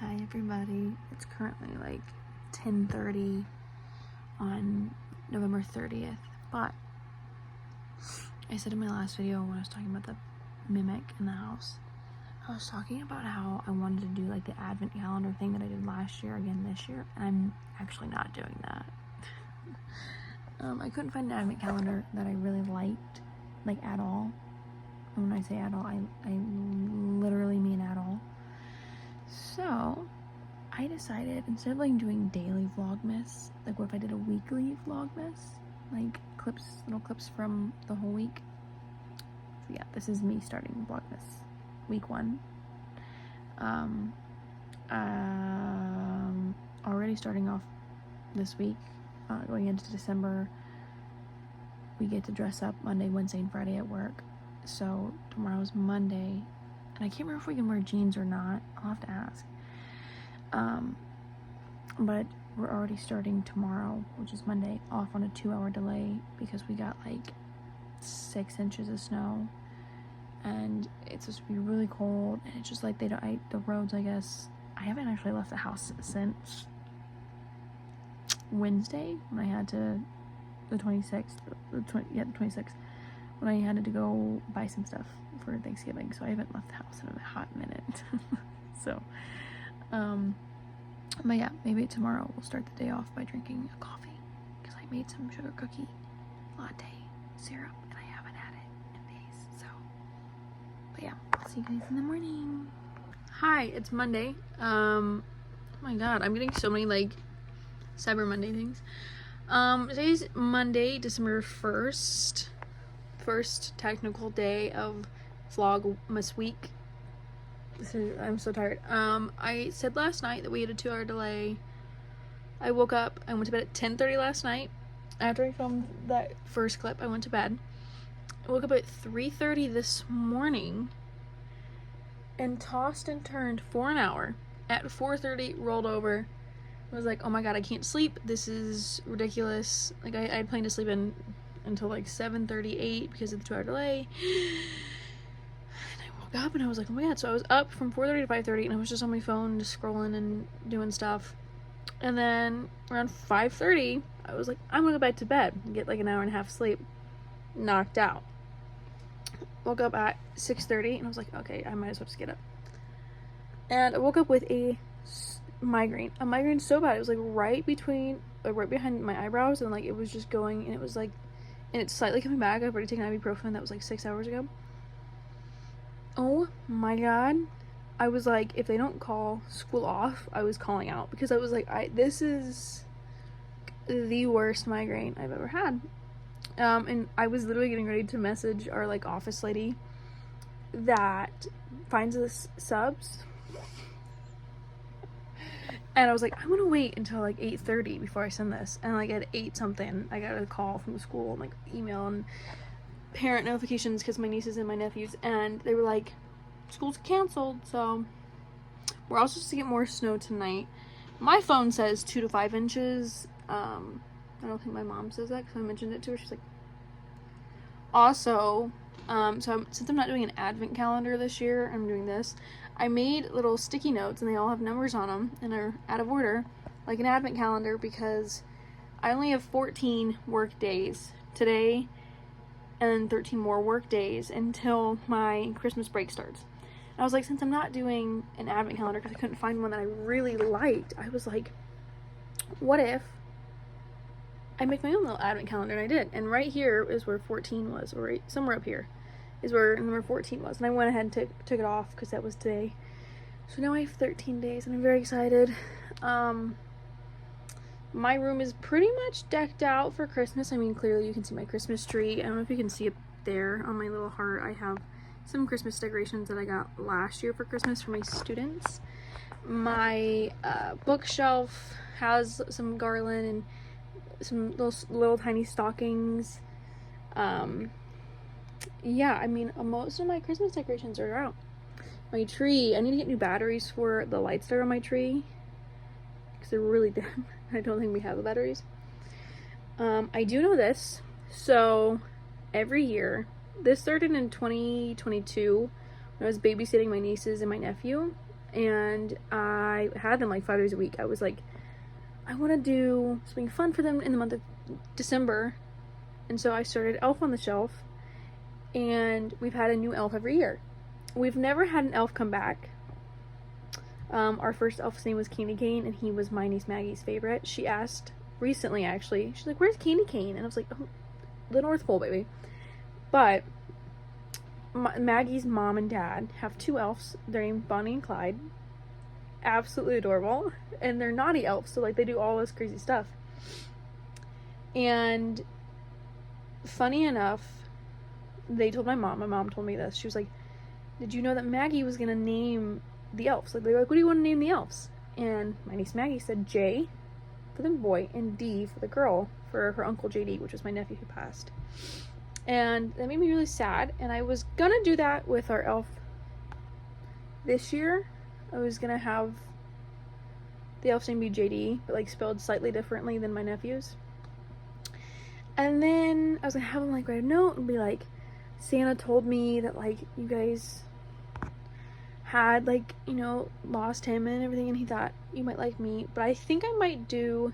Hi everybody, it's currently like 10:30 on November 30th, but I said in my last video when I was talking about the mimic in the house, I was talking about how I wanted to do like the advent calendar thing that I did last year again this year, and I'm actually not doing that. I couldn't find an advent calendar that I really liked, like at all. And when I say at all, I literally mean at all. So I decided, instead of like doing daily vlogmas, like what if I did a weekly vlogmas, like little clips from the whole week. So yeah, this is me starting vlogmas week 1. Already starting off this week, going into December, we get to dress up Monday, Wednesday, and Friday at work. So tomorrow's Monday, and I can't remember if we can wear jeans or not. I'll have to ask. But we're already starting tomorrow, which is Monday, off on a 2-hour delay because we got like 6 inches of snow, and it's supposed to be really cold, and it's just like the roads, I guess. I haven't actually left the house since Wednesday when I had to, the 26th, the 26th, when I had to go buy some stuff for Thanksgiving, so I haven't left the house in a hot minute. So, but yeah, maybe tomorrow we'll start the day off by drinking a coffee, because I made some sugar cookie latte syrup, and I haven't had it in days, so, but yeah, I'll see you guys in the morning. Hi, it's Monday. Oh my god, I'm getting so many, like, Cyber Monday things. Today's Monday, December 1st. First technical day of vlogmas week. I'm so tired. I said last night that we had a 2-hour delay. I woke up, I went to bed at 10:30 last night. After I filmed that first clip, I went to bed. I woke up at 3:30 this morning and tossed and turned for an hour. At 4:30, rolled over. I was like, oh my god, I can't sleep. This is ridiculous. Like, I had planned to sleep in until like 7:38 because of the 2-hour delay. And I woke up and I was like, oh my god. So I was up from 4:30 to 5:30, and I was just on my phone just scrolling and doing stuff. And then around 5:30, I was like, I'm gonna go back to bed and get like an hour and a half sleep. Knocked out. Woke up at 6:30 and I was like, okay, I might as well just get up. And I woke up with a migraine. A migraine so bad, it was like right behind my eyebrows, and like it was just going, and it was like, and it's slightly coming back. I've already taken ibuprofen. That was like 6 hours ago. Oh my god. I was like, if they don't call school off, I was calling out, because I was like, this is the worst migraine I've ever had. And I was literally getting ready to message our like office lady that finds us subs, and I was like, I'm gonna wait until like 8:30 before I send this. And like at 8 something, I got a call from the school, and like email and parent notifications, because my nieces and my nephews, and they were like, school's canceled. So we're also supposed to get more snow tonight. My phone says 2 to 5 inches. I don't think my mom says that, because I mentioned it to her. She's like, also, since I'm not doing an advent calendar this year, I'm doing this. I made little sticky notes, and they all have numbers on them and are out of order, like an advent calendar, because I only have 14 work days today and 13 more work days until my Christmas break starts. And I was like, since I'm not doing an advent calendar because I couldn't find one that I really liked, I was like, what if I make my own little advent calendar? And I did. And right here is where 14 was, or right somewhere up here is where number 14 was. And I went ahead and took it off because that was today. So now I have 13 days, and I'm very excited. My room is pretty much decked out for Christmas. I mean, clearly you can see my Christmas tree. I don't know if you can see it there on my little heart. I have some Christmas decorations that I got last year for Christmas for my students. My bookshelf has some garland and some little tiny stockings. Yeah, I mean, most of my Christmas decorations are out. My tree, I need to get new batteries for the lights that are on my tree, because they're really dim. I don't think we have the batteries. I do know this. So every year, this started in 2022 when I was babysitting my nieces and my nephew, and I had them like 5 days a week. I was like, I want to do something fun for them in the month of December, and so I started Elf on the Shelf, and we've had a new elf every year. We've never had an elf come back. Our first elf's name was Candy Cane, and he was my niece Maggie's favorite. She asked recently, actually, she's like, where's Candy Cane? And I was like, oh, the North Pole, baby. But Maggie's mom and dad have 2 elves. They're named Bonnie and Clyde. Absolutely adorable. And they're naughty elves, so like they do all this crazy stuff. And funny enough, they told my mom told me this. She was like, did you know that Maggie was gonna name the elves? Like, they were like, what do you want to name the elves? And my niece Maggie said J for the boy and D for the girl, for her uncle JD, which was my nephew who passed. And that made me really sad, and I was gonna do that with our elf this year. I was gonna have the elf's name be JD, but like spelled slightly differently than my nephew's. And then I was gonna have him like write a note and be like, Santa told me that like you guys had like, you know, lost him and everything, and he thought you might like me. But I think I might do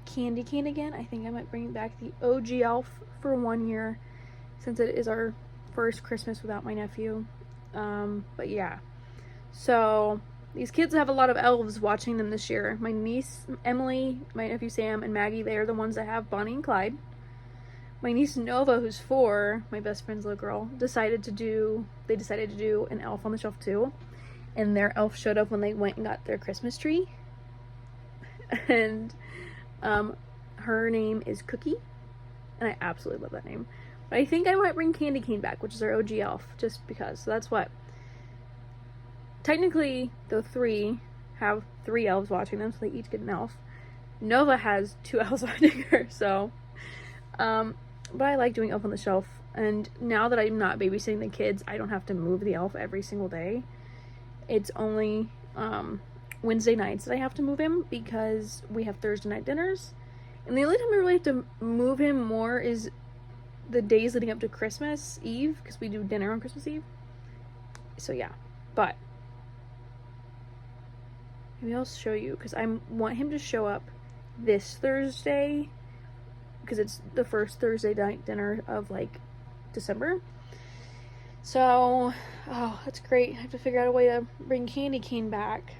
Candy Cane again. I think I might bring back the OG elf for 1 year, since it is our first Christmas without my nephew. But yeah, so these kids have a lot of elves watching them this year. My niece Emily, my nephew Sam, and Maggie, they are the ones that have Bonnie and Clyde. My niece Nova, who's 4, my best friend's little girl, decided to do an Elf on the Shelf too, and their elf showed up when they went and got their Christmas tree. And her name is Cookie, and I absolutely love that name. But I think I might bring Candy Cane back, which is our OG elf, just because. So that's what. Technically, the 3 have 3 elves watching them, so they each get an elf. Nova has 2 elves watching her, so. But I like doing Elf on the Shelf, and now that I'm not babysitting the kids, I don't have to move the elf every single day. It's only Wednesday nights that I have to move him, because we have Thursday night dinners, and the only time I really have to move him more is the days leading up to Christmas Eve, because we do dinner on Christmas Eve. So yeah, but maybe I'll show you, because I want him to show up this Thursday, because it's the first Thursday night dinner of like December. So, oh, that's great. I have to figure out a way to bring Candy Cane back.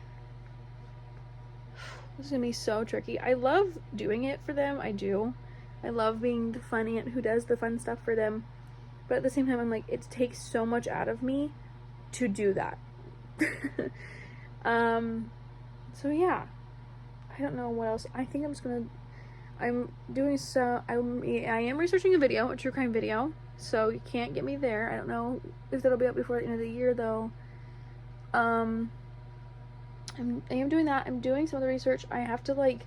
This is gonna be so tricky. I love doing it for them. I do. I love being the fun aunt who does the fun stuff for them. But at the same time, I'm like, it takes so much out of me to do that. So yeah. I don't know what else. I think I'm just gonna, I am researching a true crime video, so you can't get me there. I don't know if that'll be up before the end of the year though. I am doing that. I'm doing some of the research. I have to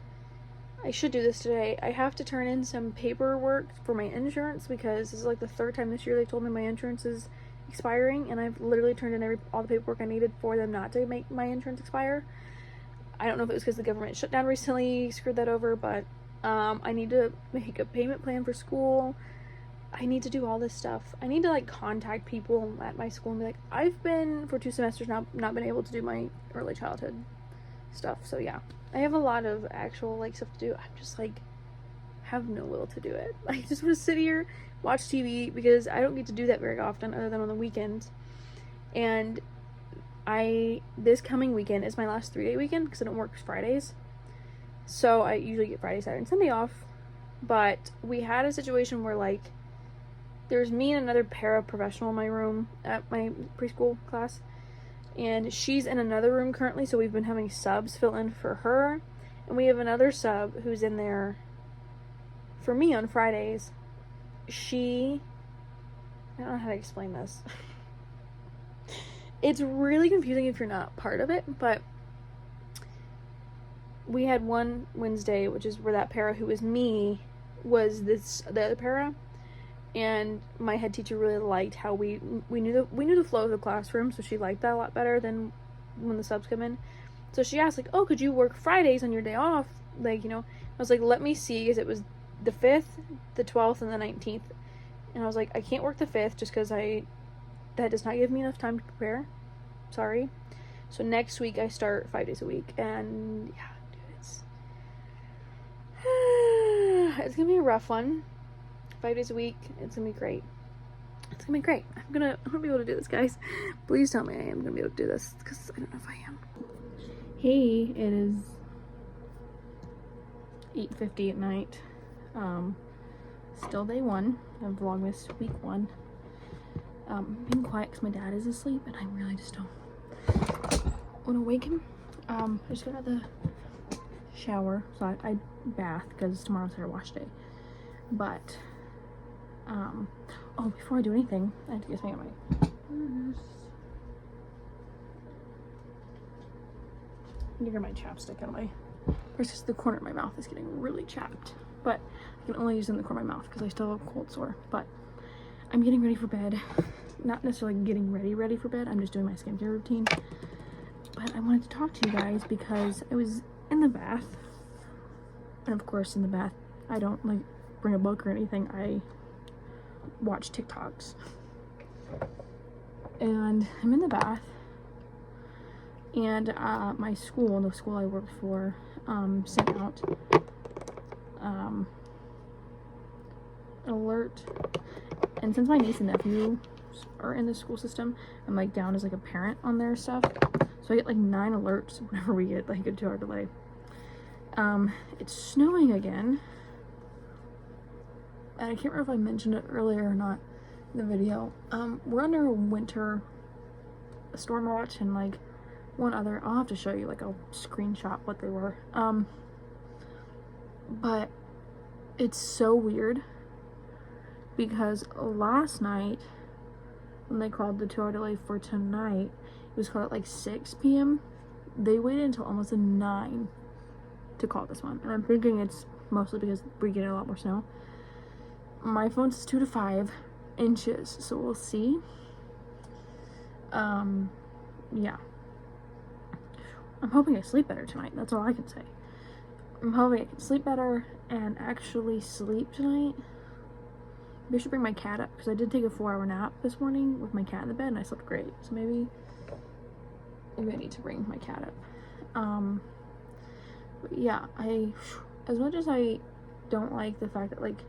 I should do this today. I have to turn in some paperwork for my insurance, because this is like the 3rd time this year they told me my insurance is expiring, and I've literally turned in all the paperwork I needed for them not to make my insurance expire. I don't know if it was because the government shut down recently, screwed that over, but I need to make a payment plan for school. I need to do all this stuff. I need to contact people at my school and be like, I've been for 2 semesters not been able to do my early childhood stuff. So yeah, I have a lot of actual stuff to do. I'm just have no will to do it. I just want to sit here, watch TV, because I don't get to do that very often other than on the weekends. And this coming weekend is my last 3-day weekend, because I don't work Fridays. So I usually get Friday, Saturday, and Sunday off. But we had a situation where there's me and another paraprofessional in my room at my preschool class, and she's in another room currently, so we've been having subs fill in for her, and we have another sub who's in there for me on Fridays. I don't know how to explain this. It's really confusing if you're not part of it, but we had one Wednesday, which is where that para who was me was the other para, and my head teacher really liked how we knew the flow of the classroom, so she liked that a lot better than when the subs come in. So she asked oh, could you work Fridays on your day off? I was like, let me see, because it was the 5th, the 12th, and the 19th, and I was like, I can't work the 5th just because I that does not give me enough time to prepare. Sorry. So next week I start 5 days a week, and yeah, dude, it's gonna be a rough one. 5 days a week, it's gonna be great. It's gonna be great. I'm gonna be able to do this, guys. Please tell me I am gonna be able to do this, because I don't know if I am. Hey, it is 8:50 at night. Still day 1 of vlogmas week 1. Being quiet because my dad is asleep, and I really just don't want to wake him. I just got out of the shower, so I bath because tomorrow's hair wash day. But oh, before I do anything, I have to get something out of my purse. I'm gonna get my chapstick out of my purse because the corner of my mouth is getting really chapped. But I can only use it in the corner of my mouth because I still have a cold sore. But I'm getting ready for bed. Not necessarily getting ready for bed. I'm just doing my skincare routine. But I wanted to talk to you guys because I was in the bath. And of course, in the bath, I don't like bring a book or anything. I watch TikToks. And I'm in the bath. And my school, the school I work for, sent out alert. And since my niece and nephew are in the school system, I'm like down as like a parent on their stuff. So I get like 9 alerts whenever we get like a 2-hour delay. It's snowing again. And I can't remember if I mentioned it earlier or not in the video. We're under a winter storm watch and like one other. I'll have to show you, like I'll screenshot what they were. But it's so weird because last night when they called the 2-hour delay for tonight, it was called at like 6 p.m. They waited until almost 9 to call this one. And I'm thinking it's mostly because we're getting a lot more snow. My phone says 2 to 5 inches, so we'll see. Yeah. I'm hoping I sleep better tonight. That's all I can say. I'm hoping I can sleep better and actually sleep tonight. Maybe I should bring my cat up because I did take a 4-hour nap this morning with my cat in the bed and I slept great. So maybe I need to bring my cat up. But yeah, as much as I don't like the fact that like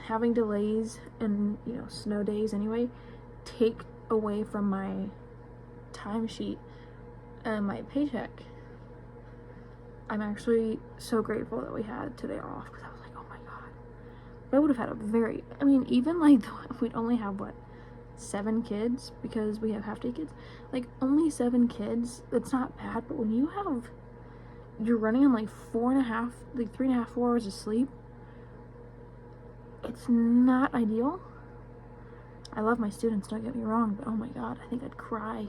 having delays and, you know, snow days anyway take away from my timesheet and my paycheck, I'm actually so grateful that we had today off because I was like, oh my god. But I would have had a very, I mean, even like we'd only have what, 7 kids because we have half-day kids. Like only 7 kids, that's not bad. But when you're running on like 3.5, 4 hours of sleep, it's not ideal. I love my students, don't get me wrong, but oh my god, I think I'd cry.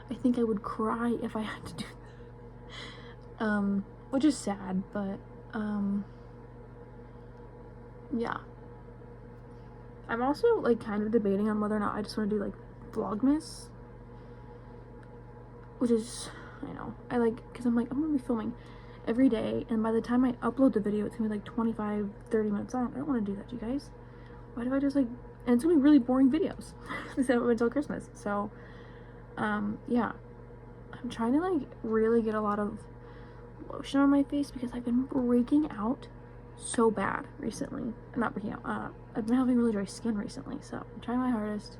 I think I would cry if I had to do that. Which is sad, but yeah. I'm also like kind of debating on whether or not I just want to do like vlogmas, which is, I know, I like, because I'm like, I'm gonna be filming every day, and by the time I upload the video it's gonna be like 25-30 minutes long. I don't want to do that, you guys. Why do I just like, and it's gonna be really boring videos until Christmas. So yeah, I'm trying to like really get a lot of lotion on my face because I've been breaking out so bad recently. Not breaking out, I've been having really dry skin recently, so I'm trying my hardest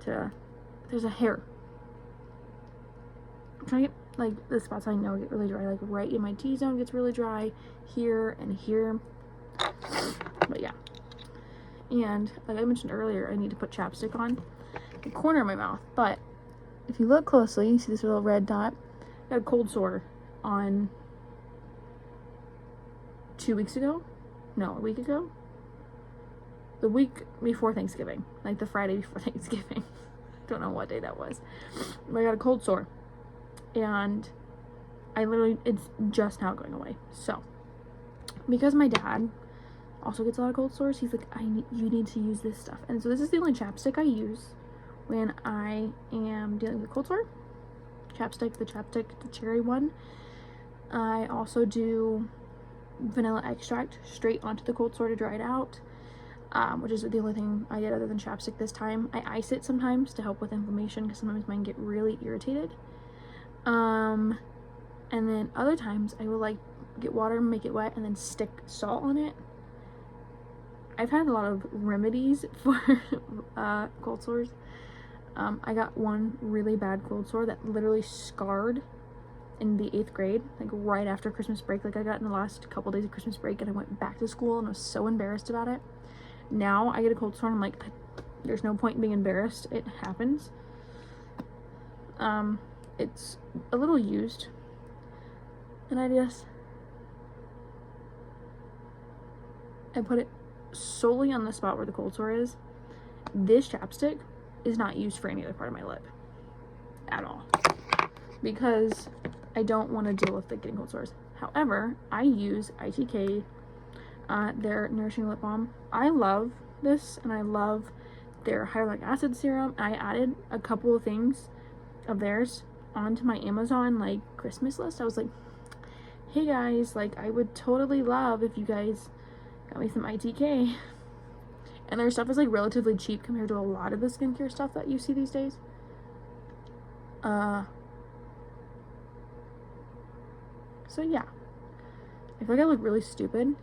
to, there's a hair, I'm trying to get like the spots I know get really dry, like right in my T-zone gets really dry, here and here. But yeah, and like I mentioned earlier, I need to put chapstick on the corner of my mouth. But if you look closely, you see this little red dot? I got a cold sore on 2 weeks ago? No, a week ago? The week before Thanksgiving. Like the Friday before Thanksgiving. Don't know what day that was. But I got a cold sore. And I literally, it's just now going away. So, because my dad also gets a lot of cold sores, he's like, you need to use this stuff. And so this is the only chapstick I use when I am dealing with cold sore. The cherry one. I also do vanilla extract straight onto the cold sore to dry it out. which is the only thing I did other than chapstick this time. I ice it sometimes to help with inflammation because sometimes mine get really irritated. And then other times I will like get water, make it wet, and then stick salt on it. I've had a lot of remedies for cold sores. I got one really bad cold sore that literally scarred in the 8th grade, like right after Christmas break. Like I got in the last couple days of Christmas break and I went back to school and was so embarrassed about it. Now I get a cold sore and I'm like, there's no point in being embarrassed. It happens. It's a little used, and I put it solely on the spot where the cold sore is. This chapstick is not used for any other part of my lip at all because I don't want to deal with getting cold sores. However, I use ITK, their Nourishing Lip Balm. I love this, and I love their hyaluronic acid serum. I added a couple of things of theirs onto my Amazon like Christmas list. I was like, hey guys, like I would totally love if you guys got me some ITK. And their stuff is like relatively cheap compared to a lot of the skincare stuff that you see these days. So yeah, I feel like I look really stupid,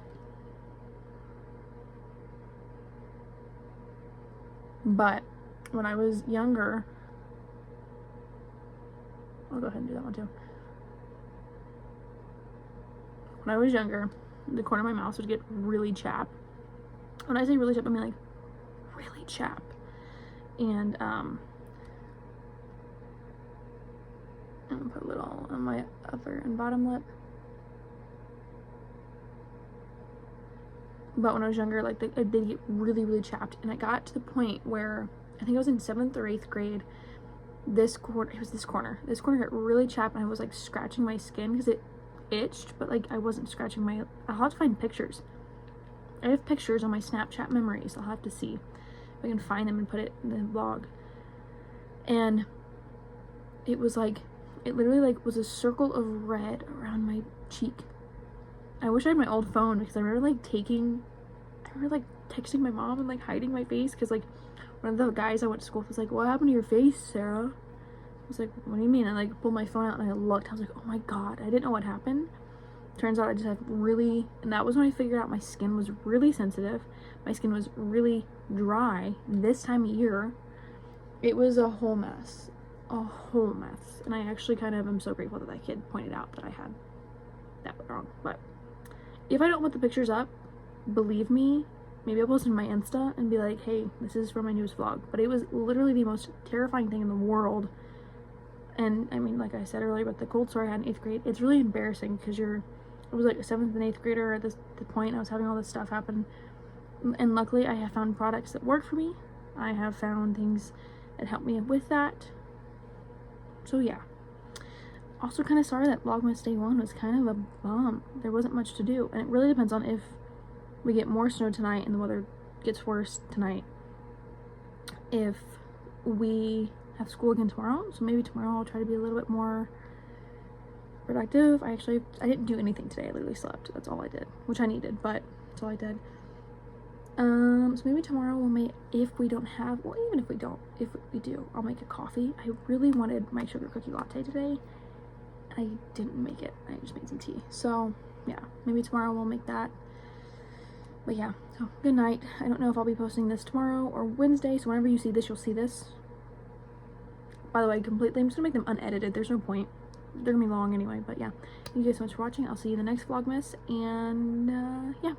but when I was younger, I'll go ahead and do that one too. When I was younger, the corner of my mouth would get really chapped. When I say really chapped, I mean like really chapped. And I'm gonna put a little on my upper and bottom lip. But when I was younger, like it did get really, really chapped, and it got to the point where I think I was in 7th or 8th grade. This corner got really chapped, and I was like scratching my skin because it itched, but like I wasn't scratching my. I'll have to find pictures. I have pictures on my Snapchat memories. I'll have to see if I can find them and put it in the vlog. And it was like, it literally like was a circle of red around my cheek. I wish I had my old phone because I remember like texting my mom and like hiding my face because like one of the guys I went to school with was like, what happened to your face, Sarah? I was like, what do you mean? I like pulled my phone out and I looked. I was like, oh my god, I didn't know what happened. Turns out I just had really, and that was when I figured out my skin was really sensitive. My skin was really dry this time of year. It was a whole mess. A whole mess. And I actually kind of am so grateful that that kid pointed out that I had that wrong. But if I don't put the pictures up, believe me, maybe I'll post it on my Insta and be like, hey, this is for my newest vlog. But it was literally the most terrifying thing in the world. And I mean, like I said earlier about the cold sore I had in 8th grade, it's really embarrassing because I was like a 7th and 8th grader at the point I was having all this stuff happen. And luckily I have found products that work for me. I have found things that help me with that. So yeah. Also kind of sorry that Vlogmas Day 1 was kind of a bum. There wasn't much to do. And it really depends on if we get more snow tonight and the weather gets worse tonight. If we have school again tomorrow. So maybe tomorrow I'll try to be a little bit more productive. I didn't do anything today. I literally slept. That's all I did, which I needed, but that's all I did. So maybe tomorrow we'll make, if we don't have, well, even if we don't, if we do, I'll make a coffee. I really wanted my sugar cookie latte today. I didn't make it. I just made some tea. So yeah, maybe tomorrow we'll make that. But yeah, so good night. I don't know if I'll be posting this tomorrow or Wednesday, so whenever you see this, you'll see this. By the way, completely, I'm just gonna make them unedited. There's no point. They're gonna be long anyway, but yeah. Thank you guys so much for watching. I'll see you in the next Vlogmas, and yeah.